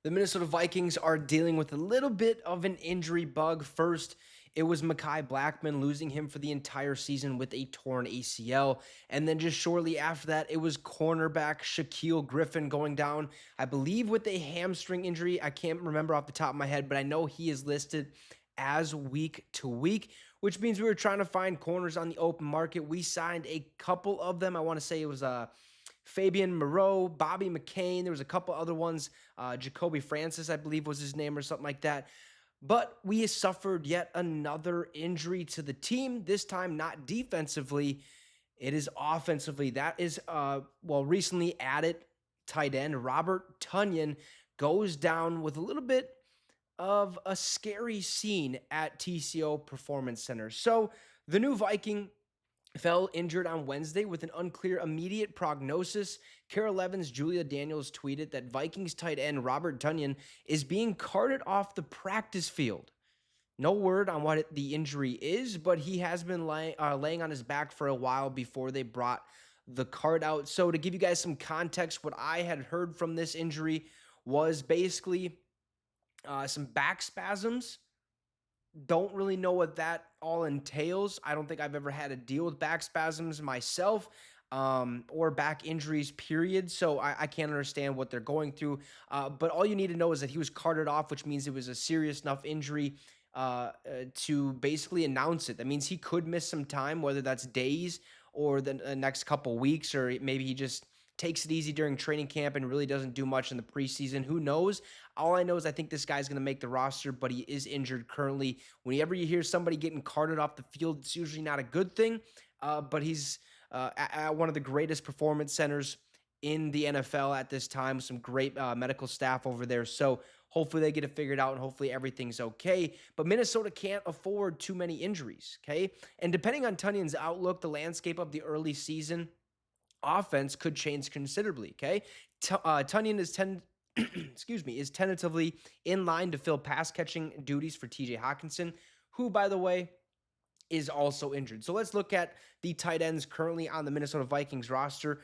The Minnesota Vikings are dealing with a little bit of an injury bug. First, it was Mekhi Blackman, losing him for the entire season with a torn ACL. And then just shortly after that, it was cornerback Shaquille Griffin going down, I believe, with a hamstring injury. I can't remember off the top of my head, but I know he is listed as week to week, which means we were trying to find corners on the open market. We signed a couple of them. I want to say it was Fabian Moreau, Bobby McCain. There was a couple other ones. Jacoby Francis, I believe, was his name or something like that. But we suffered yet another injury to the team, this time not defensively. It is offensively. That is, recently added tight end Robert Tonyan goes down with a little bit of a scary scene at TCO Performance Center. So the new Viking fell injured on Wednesday with an unclear immediate prognosis. Carol Evans, Julia Daniels tweeted that Vikings tight end Robert Tonyan is being carted off the practice field. No word on what the injury is, but he has been laying on his back for a while before they brought the cart out. So to give you guys some context, what I had heard from this injury was basically some back spasms. Don't really know what that all entails. I don't think I've ever had to deal with back spasms myself, or back injuries, period. So I can't understand what they're going through. But all you need to know is that he was carted off, which means it was a serious enough injury to basically announce it. That means he could miss some time, whether that's days or the next couple weeks, or maybe he just takes it easy during training camp and really doesn't do much in the preseason. Who knows? All I know is I think this guy's going to make the roster, but he is injured currently. Whenever you hear somebody getting carted off the field, it's usually not a good thing. But he's at one of the greatest performance centers in the NFL at this time, with some great medical staff over there. So hopefully they get it figured out and hopefully everything's okay. But Minnesota can't afford too many injuries, okay? And depending on Tunyan's outlook, the landscape of the early season offense could change considerably, okay? Tunyan is is tentatively in line to fill pass catching duties for TJ Hawkinson, who, by the way, is also injured. So let's look at the tight ends currently on the Minnesota Vikings roster.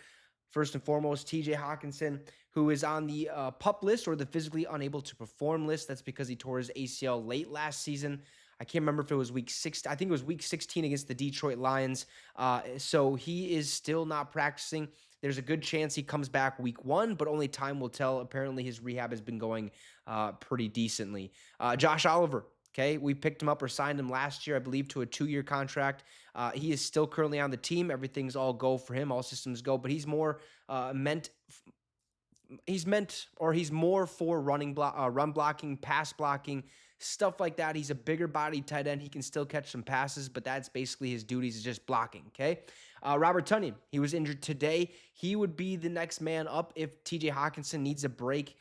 First and foremost, TJ Hawkinson, who is on the PUP list, or the physically unable to perform list. That's because he tore his ACL late last season. I can't remember if it was week 6. I think it was week 16 against the Detroit Lions. So he is still not practicing. There's a good chance he comes back week 1, but only time will tell. Apparently his rehab has been going pretty decently. Josh Oliver, okay, we picked him up or signed him last year, I believe, to a 2-year contract. He is still currently on the team. Everything's all go for him. All systems go, but he's more he's more for run blocking, pass blocking, stuff like that. He's a bigger body tight end. He can still catch some passes, but that's basically his duties, is just blocking, okay? Robert Tonyan, he was injured today. He would be the next man up if TJ Hawkinson needs a break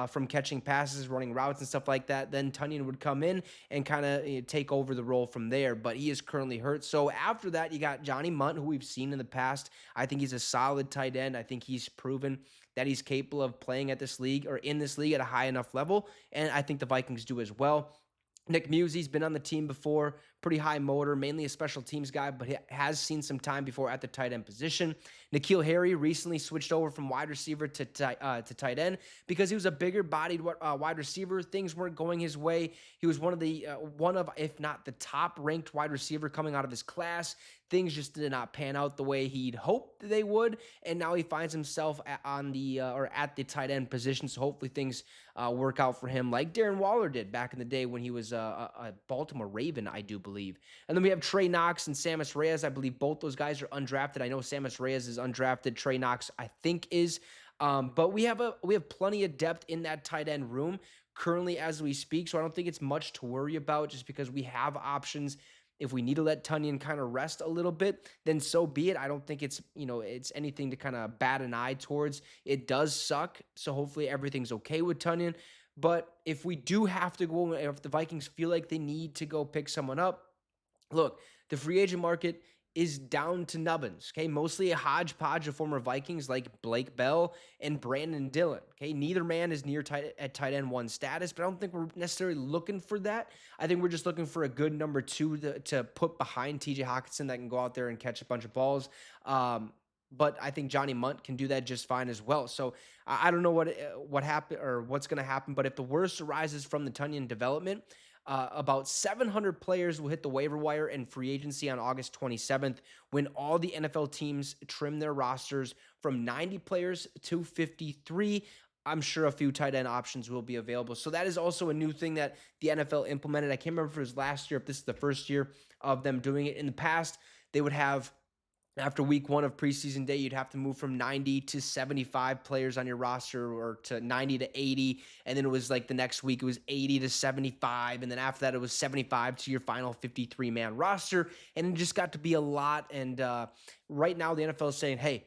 from catching passes, running routes, and stuff like that. Then Tonyan would come in and kind of take over the role from there, but he is currently hurt. So after that, you got Johnny Munt, who we've seen in the past. I think he's a solid tight end. I think he's proven that he's capable of playing at this league, or in this league, at a high enough level, and I think the Vikings do as well. Nick Musey's been on the team before, pretty high motor, mainly a special teams guy, but he has seen some time before at the tight end position. N'Keal Harry recently switched over from wide receiver to tight end because he was a bigger bodied wide receiver. Things weren't going his way. He was one of, if not the top ranked wide receiver coming out of his class. Things just did not pan out the way he'd hoped they would, and now he finds himself at the tight end position. So hopefully things work out for him, like Darren Waller did back in the day when he was a Baltimore Raven, I do believe. And then we have Trey Knox and Sammis Reyes. I believe both those guys are undrafted. I know Sammis Reyes is undrafted. Trey Knox, I think, is. But we have plenty of depth in that tight end room currently as we speak. So I don't think it's much to worry about, just because we have options. If we need to let Tonyan kind of rest a little bit, then so be it. I don't think it's anything to kind of bat an eye towards. It does suck, so hopefully everything's okay with Tonyan. But if we do have to go, if the Vikings feel like they need to go pick someone up, look, the free agent market is down to nubbins, okay? Mostly a hodgepodge of former Vikings like Blake Bell and Brandon Dillon, okay? Neither man is near tight end 1 status, but I don't think we're necessarily looking for that. I think we're just looking for a good number 2 to put behind TJ Hawkinson that can go out there and catch a bunch of balls. but I think Johnny Munt can do that just fine as well. So I don't know what happened or what's going to happen, but if the worst arises from the Tonyan development, about 700 players will hit the waiver wire and free agency on August 27th when all the NFL teams trim their rosters from 90 players to 53. I'm sure a few tight end options will be available. So that is also a new thing that the NFL implemented. I can't remember if it was last year, if this is the first year of them doing it. In the past, they would have after week 1 of preseason day, you'd have to move from 90 to 75 players on your roster or to 90 to 80. And then it was like the next week, it was 80 to 75. And then after that, it was 75 to your final 53-man roster. And it just got to be a lot. And right now, the NFL is saying, hey,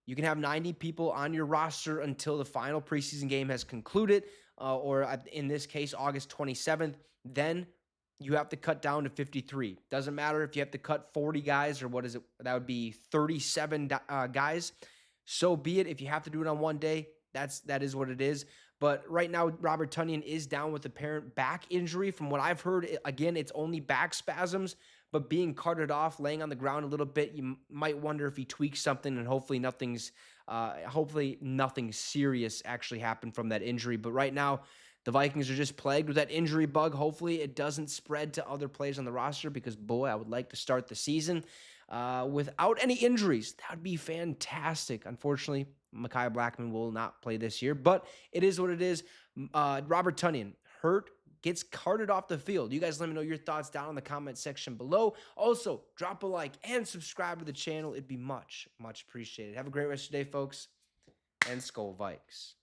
you can have 90 people on your roster until the final preseason game has concluded, or in this case, August 27th. Then you have to cut down to 53. Doesn't matter if you have to cut 40 guys or what is it? That would be 37 guys. So be it. If you have to do it on one day, that is what it is. But right now, Robert Tonyan is down with apparent back injury. From what I've heard, again, it's only back spasms, but being carted off, laying on the ground a little bit, you might wonder if he tweaks something, and hopefully nothing serious actually happened from that injury. But right now, the Vikings are just plagued with that injury bug. Hopefully, it doesn't spread to other players on the roster because, boy, I would like to start the season without any injuries. That would be fantastic. Unfortunately, Mekhi Blackmon will not play this year, but it is what it is. Robert Tonyan, hurt, gets carted off the field. You guys let me know your thoughts down in the comment section below. Also, drop a like and subscribe to the channel. It'd be much, much appreciated. Have a great rest of your day, folks, and Skol Vikes.